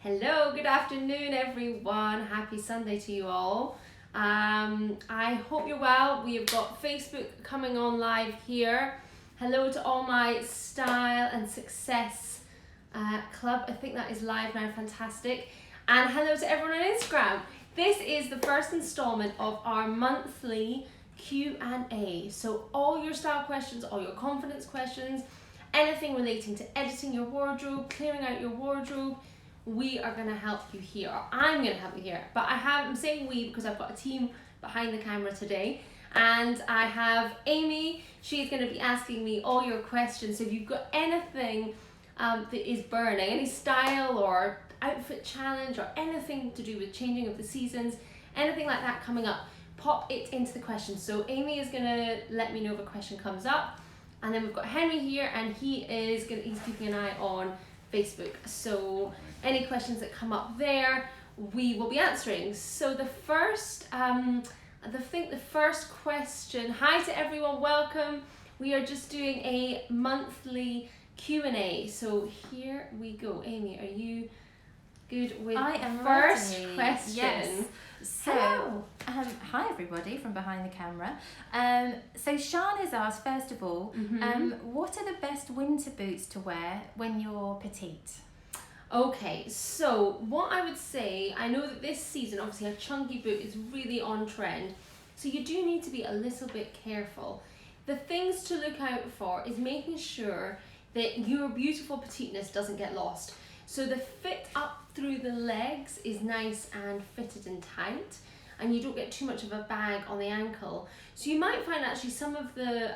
Hello, good afternoon everyone. Happy Sunday to you all. I hope you're well. We have got Facebook coming on live here. Hello to all my Style and Success Club. I think that is live now, fantastic. And hello to everyone on Instagram. This is the first installment of our monthly Q&A. So all your style questions, all your confidence questions, anything relating to editing your wardrobe, clearing out your wardrobe, we are going to help you here, or I'm going to help you here. But I'm saying we because I've got a team behind the camera today, and I have Amy. She's going to be asking me all your questions. So if you've got anything that is burning, any style or outfit challenge or anything to do with changing of the seasons, anything like that coming up, pop it into the questions. So Amy is going to let me know if a question comes up, and then we've got Henry here, and he's keeping an eye on Facebook. So any questions that come up there, we will be answering. So the first question, hi to everyone, welcome. We are just doing a monthly Q&A. So here we go. Amy, are you good with I am first ready. question? Yes. So, hi everybody from behind the camera. So Sean has asked, first of all, what are the best winter boots to wear when you're petite? Okay, so what I would say, I know that this season, obviously a chunky boot is really on trend, so you do need to be a little bit careful. The things to look out for is making sure that your beautiful petiteness doesn't get lost. So the fit up through the legs is nice and fitted and tight, and you don't get too much of a bag on the ankle. So you might find actually some of the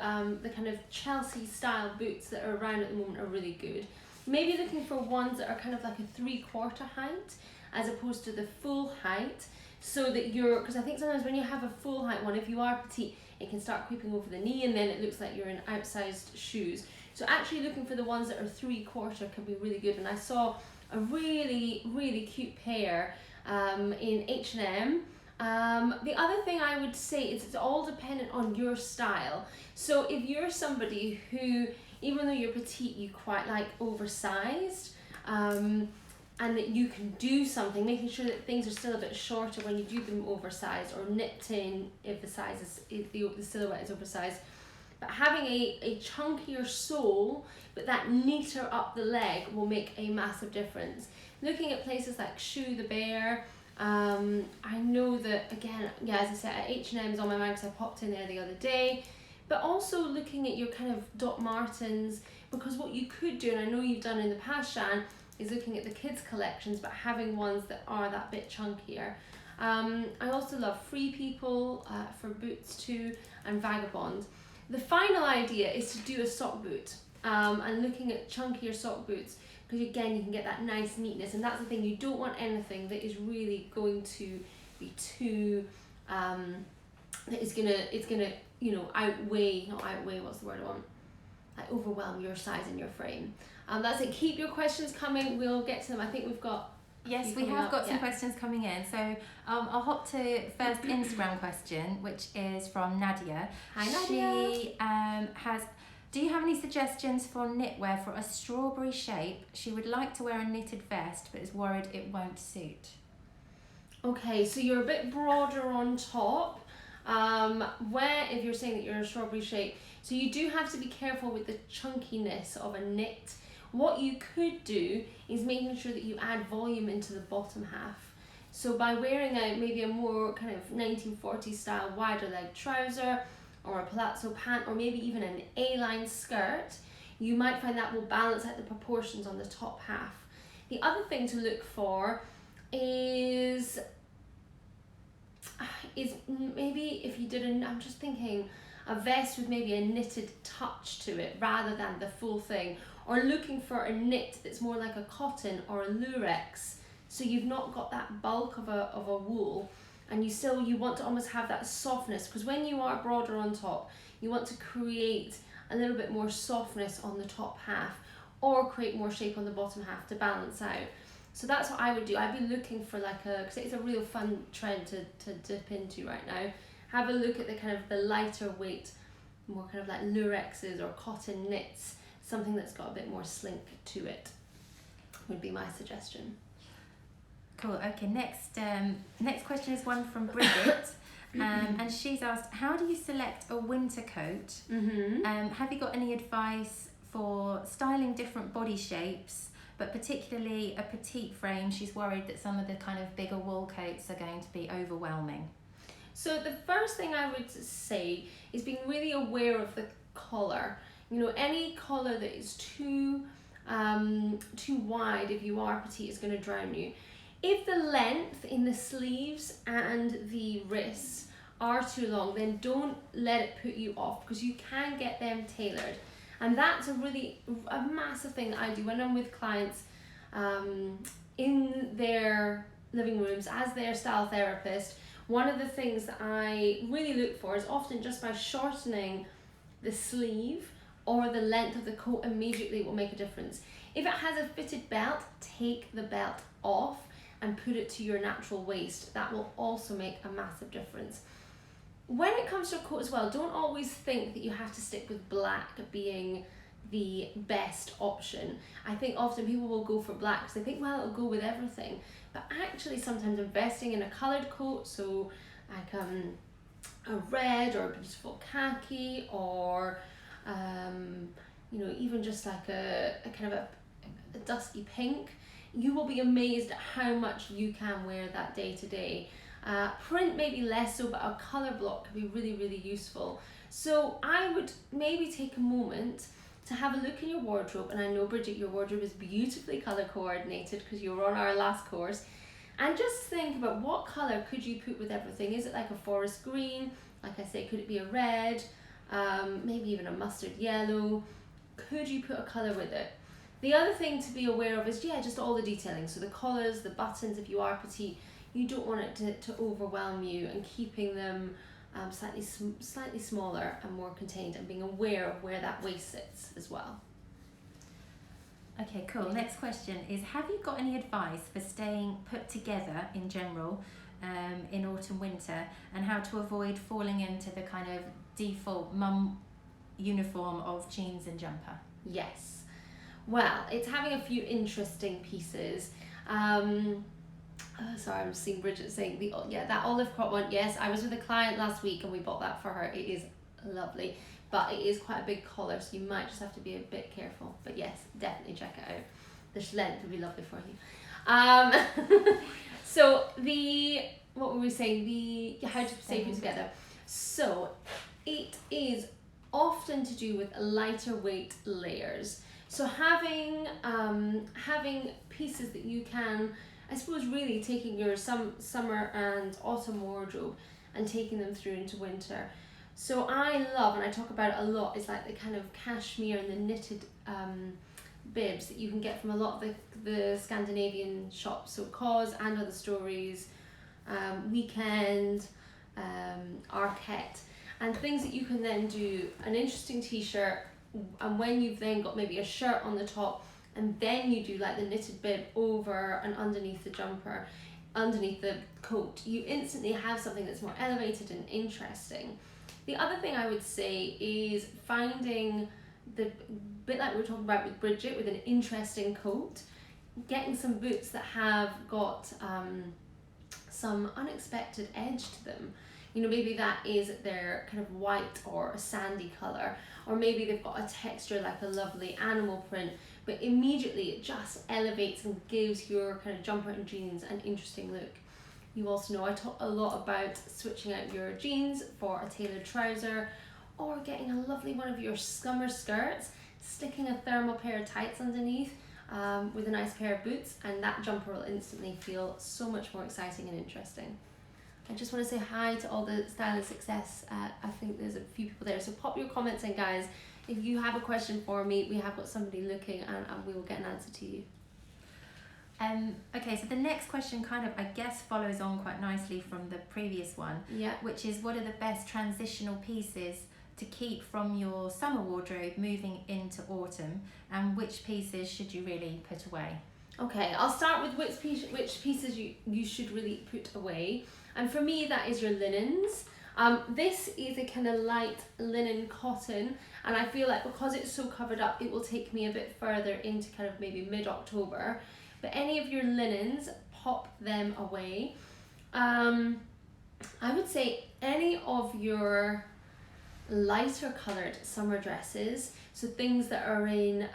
kind of Chelsea style boots that are around at the moment are really good. Maybe looking for ones that are kind of like a 3/4 height as opposed to the full height, so that because I think sometimes when you have a full height one, if you are petite, it can start creeping over the knee and then it looks like you're in outsized shoes. So actually looking for the ones that are 3/4 can be really good. And I saw a really, really cute pair in H&M. The other thing I would say is it's all dependent on your style. So if you're somebody who, even though you're petite, you quite like oversized, and that you can do something, making sure that things are still a bit shorter when you do them oversized, or nipped in if the silhouette is oversized. But having a chunkier sole, but that neater up the leg will make a massive difference. Looking at places like Shoe the Bear, I know that, again, yeah, as I said, H&M is on my mind because I popped in there the other day. But also looking at your kind of Doc Martens, because what you could do, and I know you've done in the past, Shan, is looking at the kids collections, but having ones that are that bit chunkier. I also love Free People for boots too, and Vagabond. The final idea is to do a sock boot, and looking at chunkier sock boots, because again you can get that nice neatness, and that's the thing, you don't want anything that is really going to be too it's gonna overwhelm your size and your frame. That's it. Keep your questions coming, we'll get to them. I think we've got Yes, we have got some questions coming in. So I'll hop to first Instagram question, which is from Nadia. Hi Nadia. She has, do you have any suggestions for knitwear for a strawberry shape? She would like to wear a knitted vest, but is worried it won't suit. Okay, so you're a bit broader on top. Where, if you're saying that you're a strawberry shape, so you do have to be careful with the chunkiness of a knit. What you could do is making sure that you add volume into the bottom half. So by wearing maybe a more kind of 1940s style wider leg trouser, or a palazzo pant, or maybe even an A-line skirt, you might find that will balance out the proportions on the top half. The other thing to look for is maybe if you did I'm just thinking a vest with maybe a knitted touch to it rather than the full thing, or looking for a knit that's more like a cotton or a lurex, so you've not got that bulk of a wool, and you want to almost have that softness, because when you are broader on top, you want to create a little bit more softness on the top half, or create more shape on the bottom half to balance out. So that's what I would do. I'd be looking for because it's a real fun trend to dip into right now. Have a look at the kind of the lighter weight, more kind of like lurexes or cotton knits, something that's got a bit more slink to it, would be my suggestion. Cool. Okay. Next question is one from Bridget, and she's asked, how do you select a winter coat? Have you got any advice for styling different body shapes, but particularly a petite frame? She's worried that some of the kind of bigger wool coats are going to be overwhelming. So the first thing I would say is being really aware of the collar. You know, any collar that is too wide, if you are petite, is going to drown you. If the length in the sleeves and the wrists are too long, then don't let it put you off, because you can get them tailored. And that's a massive thing that I do when I'm with clients in their living rooms as their style therapist. One of the things that I really look for is often just by shortening the sleeve or the length of the coat immediately will make a difference. If it has a fitted belt, take the belt off and put it to your natural waist. That will also make a massive difference. When it comes to a coat as well, don't always think that you have to stick with black being the best option. I think often people will go for black because they think, well, it'll go with everything. But actually sometimes investing in a coloured coat, so like a red or a beautiful khaki, or you know, even just like a kind of a dusky pink, you will be amazed at how much you can wear that day to day. Print maybe less so, but a colour block can be really, really useful. So I would maybe take a moment to have a look in your wardrobe, and I know, Bridget, your wardrobe is beautifully colour coordinated because you were on our last course, and just think about what colour could you put with everything. Is it like a forest green? Like I say, could it be a red? Maybe even a mustard yellow? Could you put a colour with it? The other thing to be aware of is, just all the detailing. So the collars, the buttons, if you are petite, you don't want it to overwhelm you, and keeping them slightly smaller and more contained, and being aware of where that waist sits as well. Okay, cool. Next question is, have you got any advice for staying put together in general in autumn, winter, and how to avoid falling into the kind of default mum uniform of jeans and jumper? Yes. Well, it's having a few interesting pieces. Sorry, I'm seeing Bridget saying that olive crop one. Yes, I was with a client last week and we bought that for her. It is lovely, but it is quite a big collar, so you might just have to be a bit careful. But yes, definitely check it out. The length would be lovely for you. So what were we saying? How to stay put together. So it is often to do with lighter weight layers. So having pieces that you can, I suppose, really taking your summer and autumn wardrobe and taking them through into winter. So I love, and I talk about it a lot, is like the kind of cashmere and the knitted bibs that you can get from a lot of the Scandinavian shops. So Cause and Other Stories, Weekend, Arquette, and things that you can then do an interesting t-shirt, and when you've then got maybe a shirt on the top, and then you do like the knitted bib over and underneath the jumper, underneath the coat, you instantly have something that's more elevated and interesting. The other thing I would say is finding the bit like we were talking about with Bridget, with an interesting coat, getting some boots that have got some unexpected edge to them. You know, maybe that is their kind of white or a sandy colour, or maybe they've got a texture like a lovely animal print, but immediately it just elevates and gives your kind of jumper and jeans an interesting look. You also know I talk a lot about switching out your jeans for a tailored trouser, or getting a lovely one of your summer skirts, sticking a thermal pair of tights underneath with a nice pair of boots, and that jumper will instantly feel so much more exciting and interesting. I just want to say hi to all the Style and Success. I think there's a few people there, so pop your comments in, guys. If you have a question for me, we have got somebody looking, and we will get an answer to you. Okay, so the next question kind of, I guess, follows on quite nicely from the previous one, which is, what are the best transitional pieces to keep from your summer wardrobe moving into autumn, and which pieces should you really put away? Okay, I'll start with which pieces you should really put away. And for me, that is your linens. This is a kind of light linen cotton, and I feel like because it's so covered up, it will take me a bit further into kind of maybe mid-October. But any of your linens, pop them away. I would say any of your lighter coloured summer dresses, so things that are in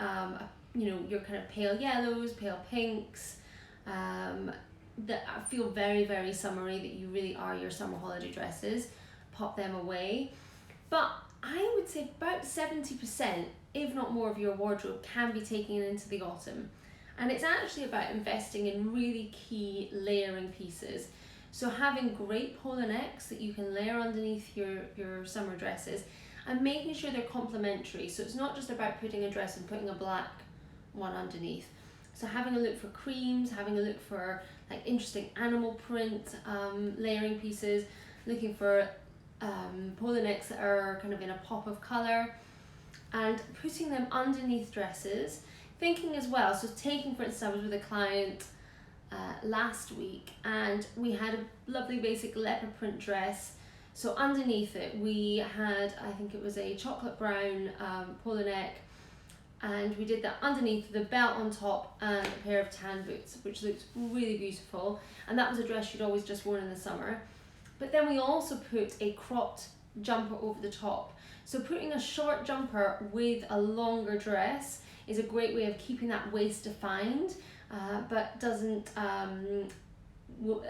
your kind of pale yellows, pale pinks, that feel very, very summery, that you really are your summer holiday dresses, pop them away. But I would say about 70%, if not more, of your wardrobe can be taken into the autumn. And it's actually about investing in really key layering pieces. So having great polo necks that you can layer underneath your summer dresses, and making sure they're complementary. So it's not just about putting a dress and putting a black one underneath. So having a look for creams, having a look for like interesting animal print layering pieces, looking for polo necks that are kind of in a pop of colour, and putting them underneath dresses. Thinking as well, so taking, for instance, I was with a client last week and we had a lovely basic leopard print dress. So underneath it we had, I think it was a chocolate brown polo neck, and we did that underneath the belt on top and a pair of tan boots, which looked really beautiful. And that was a dress she'd always just worn in the summer. But then we also put a cropped jumper over the top. So putting a short jumper with a longer dress is a great way of keeping that waist defined, but doesn't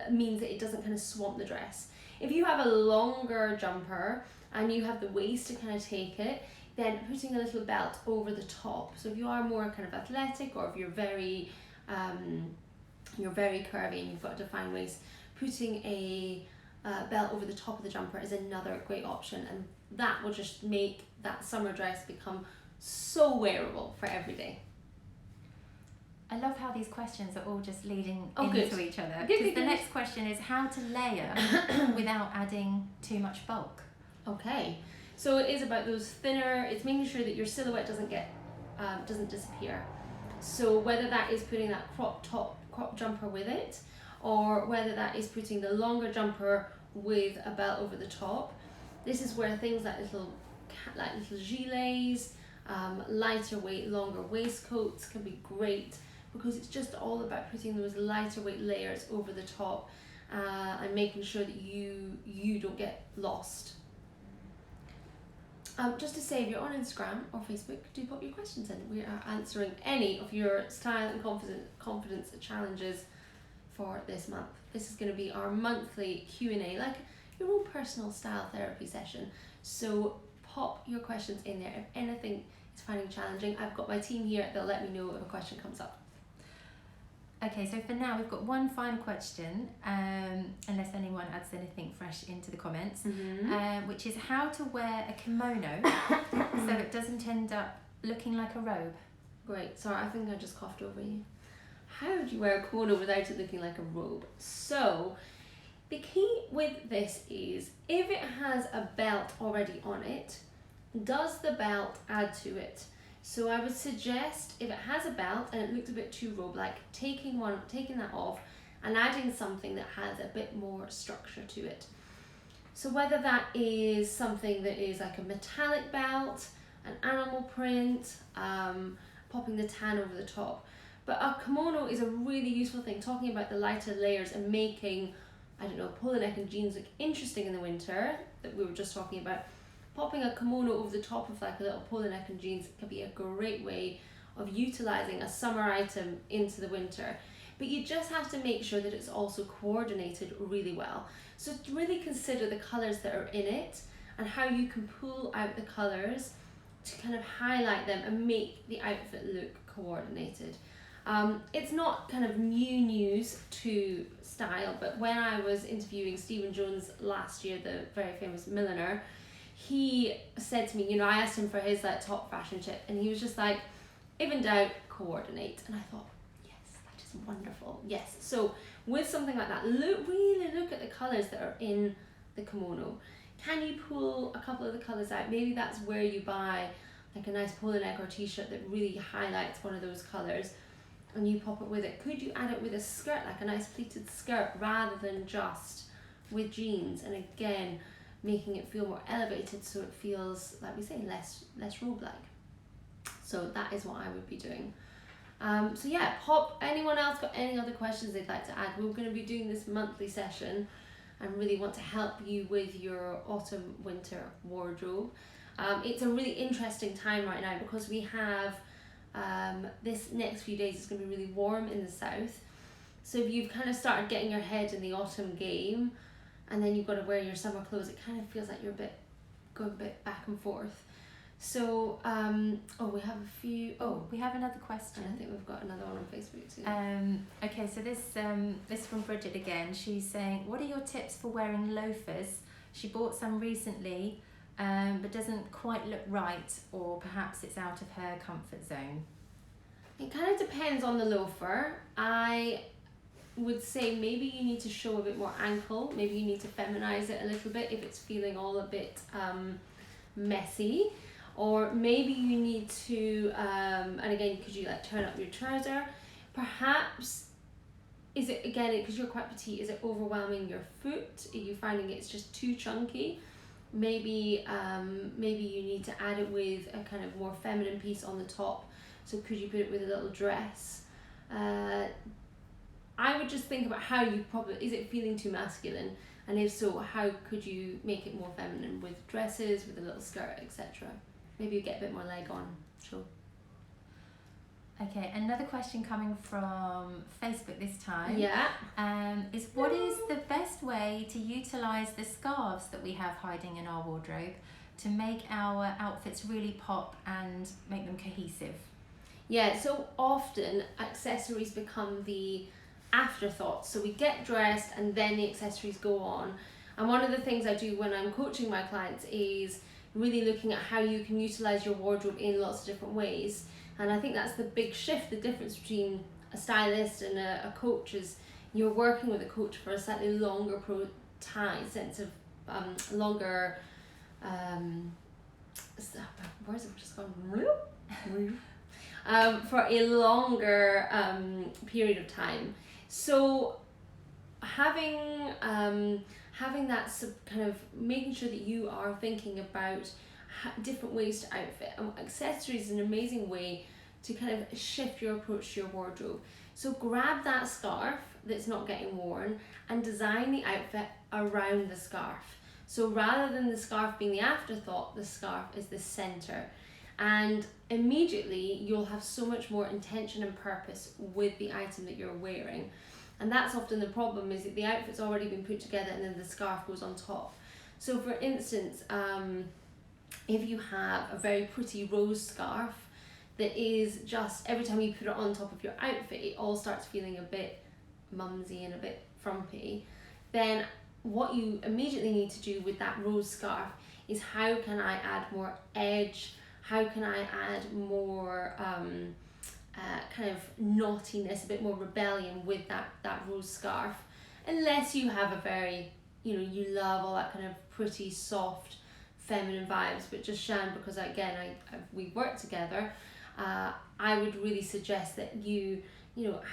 means that it doesn't kind of swamp the dress. If you have a longer jumper and you have the waist to kind of take it, then putting a little belt over the top. So if you are more kind of athletic, or if you're very curvy and you've got a defined waist, putting a belt over the top of the jumper is another great option, and that will just make that summer dress become so wearable for every day. I love how these questions are all just leading good. into each other. Good. The next question is how to layer without adding too much bulk. Okay, so it is about those thinner, it's making sure that your silhouette doesn't disappear. So whether that is putting that crop jumper with it, or whether that is putting the longer jumper with a belt over the top, this is where things like little gilets, lighter weight, longer waistcoats can be great, because it's just all about putting those lighter weight layers over the top and making sure that you don't get lost. Just to say, if you're on Instagram or Facebook, do pop your questions in. We are answering any of your style and confidence challenges for this month. This is going to be our monthly Q&A, like your own personal style therapy session. So pop your questions in there. If anything is finding challenging, I've got my team here, they'll let me know if a question comes up. Okay, so for now we've got one final question, unless anyone adds anything fresh into the comments, which is how to wear a kimono so it doesn't end up looking like a robe. Great, sorry, I think I just coughed over you. How do you wear a kimono without it looking like a robe? So the key with this is, if it has a belt already on it, does the belt add to it? So I would suggest, if it has a belt and it looks a bit too robe-like, taking that off and adding something that has a bit more structure to it. So whether that is something that is like a metallic belt, an animal print, popping the tan over the top. But a kimono is a really useful thing, talking about the lighter layers and making, polo neck and jeans look interesting in the winter, that we were just talking about. Popping a kimono over the top of like a little polo neck and jeans can be a great way of utilising a summer item into the winter. But you just have to make sure that it's also coordinated really well. So really consider the colours that are in it and how you can pull out the colours to kind of highlight them and make the outfit look coordinated. It's not kind of new news to style, but when I was interviewing Stephen Jones last year, the very famous milliner, he said to me, I asked him for his top fashion tip, and he was just like, if in doubt, coordinate. And I thought, yes, that is wonderful. Yes, so with something like that, really look at the colours that are in the kimono. Can you pull a couple of the colours out? Maybe that's where you buy like a nice polo neck or t-shirt that really highlights one of those colours, and you pop it with it. Could you add it with a skirt, like a nice pleated skirt, rather than just with jeans? And again, making it feel more elevated, so it feels, like we say, less robe-like. So that is what I would be doing. So yeah, pop. Anyone else got any other questions they'd like to add? We're going to be doing this monthly session and really want to help you with your autumn winter wardrobe. It's a really interesting time right now because we have this next few days is going to be really warm in the south. So if you've kind of started getting your head in the autumn game and then you've got to wear your summer clothes, it kind of feels like you're going a bit back and forth. So, we have a few. We have another question. I think we've got another one on Facebook too. Okay, so this from Bridget again. She's saying, what are your tips for wearing loafers? She bought some recently, but doesn't quite look right, or perhaps it's out of her comfort zone. It kind of depends on the loafer. I would say maybe you need to show a bit more ankle. Maybe you need to feminize it a little bit if it's feeling all a bit messy. Or maybe you need to, and again, could you like turn up your trouser? Perhaps, is it, again, because you're quite petite, is it overwhelming your foot? Are you finding it's just too chunky? Maybe you need to add it with a kind of more feminine piece on the top. So could you put it with a little dress? I would just think about how you is it feeling too masculine? And if so, how could you make it more feminine with dresses, with a little skirt, etc.? Maybe you get a bit more leg on. Sure. Okay, another question coming from Facebook this time. Yeah. Is what is the best way to utilise the scarves that we have hiding in our wardrobe to make our outfits really pop and make them cohesive? Yeah, so often accessories become the afterthought. So we get dressed and then the accessories go on. And one of the things I do when I'm coaching my clients is really looking at how you can utilize your wardrobe in lots of different ways. And I think that's the big shift. The difference between a stylist and a coach is you're working with a coach for a slightly longer sense of longer words have just gone for a longer period of time. So having that kind of making sure that you are thinking about different ways to outfit, and accessories is an amazing way to kind of shift your approach to your wardrobe. So grab that scarf that's not getting worn and design the outfit around the scarf. So rather than the scarf being the afterthought, the scarf is the center, and immediately you'll have so much more intention and purpose with the item that you're wearing. And that's often the problem, is that the outfit's already been put together and then the scarf goes on top. So for instance, if you have a very pretty rose scarf that is just, every time you put it on top of your outfit, it all starts feeling a bit mumsy and a bit frumpy, then what you immediately need to do with that rose scarf is, how can I add more edge? How can I add more kind of naughtiness, a bit more rebellion with that rose scarf? Unless you have a very, you love all that kind of pretty, soft, feminine vibes, but just Shan, because again, we work together, I would really suggest that you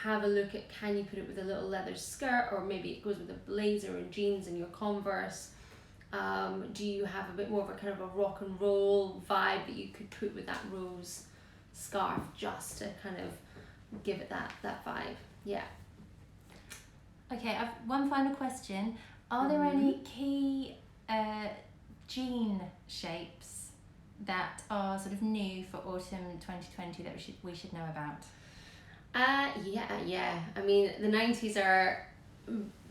have a look at, can you put it with a little leather skirt, or maybe it goes with a blazer and jeans and your Converse. Do you have a bit more of a kind of a rock and roll vibe that you could put with that rose scarf, just to kind of give it that vibe? Yeah. Okay, I've one final question. Are there any key jean shapes that are sort of new for autumn 2020 that we should know about? Yeah. I mean, the 90s are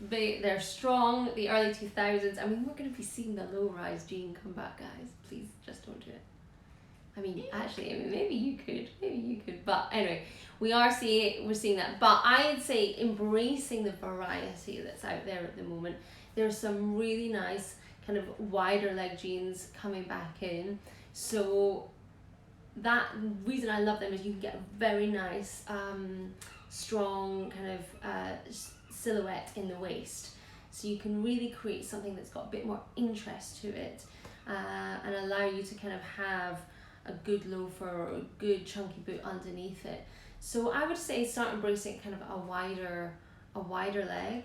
they're strong. The early 2000s. I mean, we're going to be seeing the low-rise jean come back, guys. Please, just don't do it. I mean, actually, maybe you could. But anyway, we're seeing that. But I'd say embracing the variety that's out there at the moment. There's some really nice kind of wider leg jeans coming back in. So that reason I love them is you can get a very nice, strong kind of silhouette in the waist. So you can really create something that's got a bit more interest to it, and allow you to kind of have a good loafer or a good chunky boot underneath it. So I would say start embracing kind of a wider leg,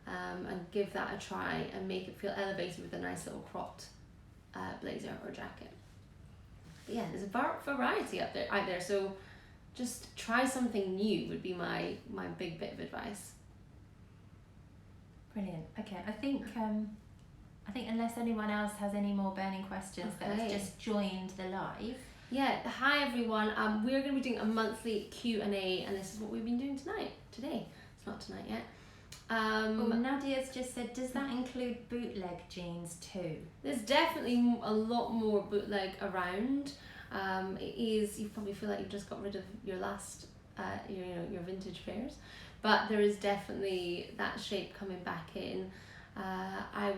and give that a try and make it feel elevated with a nice little cropped blazer or jacket. But yeah, there's a variety out there. So just try something new would be my big bit of advice. Brilliant. Okay, I think unless anyone else has any more burning questions that's just joined the live. Yeah, hi everyone. We're going to be doing a monthly Q&A, and this is what we've been doing today. It's not tonight yet. Nadia's just said, does that include bootleg jeans too? There's definitely a lot more bootleg around. You probably feel like you've just got rid of your last, your vintage pairs, but there is definitely that shape coming back in. I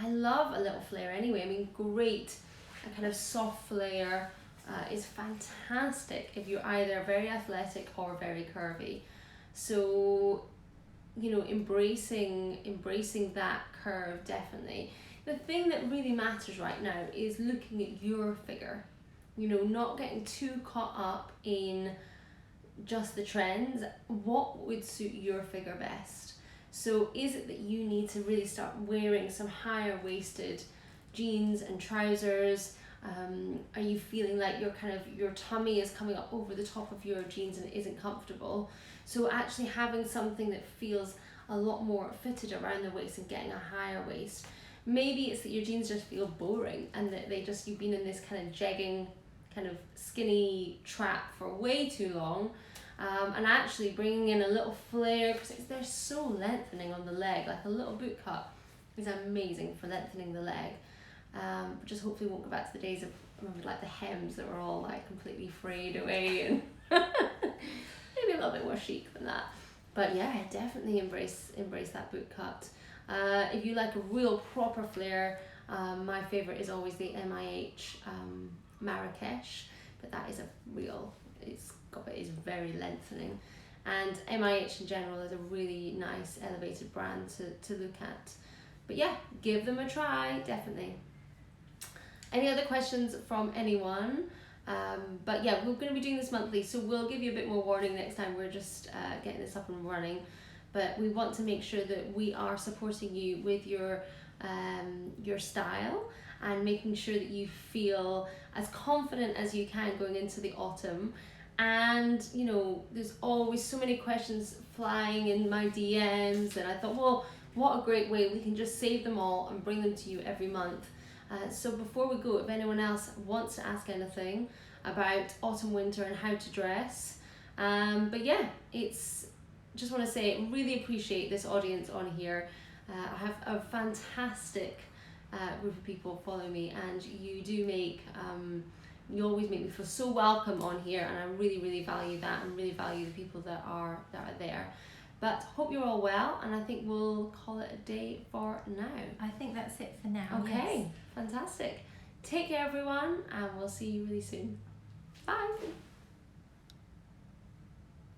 love a little flare anyway. I mean, great, a kind of soft flare is fantastic if you're either very athletic or very curvy. So, embracing that curve, definitely. The thing that really matters right now is looking at your figure, not getting too caught up in just the trends. What would suit your figure best? So is it that you need to really start wearing some higher waisted jeans and trousers? Are you feeling like your tummy is coming up over the top of your jeans and it isn't comfortable? So actually having something that feels a lot more fitted around the waist and getting a higher waist. Maybe it's that your jeans just feel boring and that you've been in this kind of jegging, kind of skinny trap for way too long. And actually bringing in a little flare, because they're so lengthening on the leg. Like a little boot cut is amazing for lengthening the leg. Just hopefully won't go back to the days of, remember, like the hems that were all like completely frayed away, and maybe a little bit more chic than that. But yeah, definitely embrace that boot cut. If you like a real proper flare, my favorite is always the MIH Marrakesh, but that is it is very lengthening, and MIH in general is a really nice elevated brand to look at. But yeah, give them a try, definitely. Any other questions from anyone? But yeah, we're going to be doing this monthly, so we'll give you a bit more warning next time. We're just getting this up and running, but we want to make sure that we are supporting you with your style and making sure that you feel as confident as you can going into the autumn. And there's always so many questions flying in my DMs, and I thought, well, what a great way we can just save them all and bring them to you every month. So before we go, if anyone else wants to ask anything about autumn winter and how to dress, but yeah, just want to say really appreciate this audience on here. I have a fantastic group of people follow me, and you always make me feel so welcome on here, and I really value that, and really value the people that are there. But hope you're all well, and I think we'll call it a day for now. I think that's it for now. Okay, yes. Fantastic. Take care everyone, and we'll see you really soon. Bye.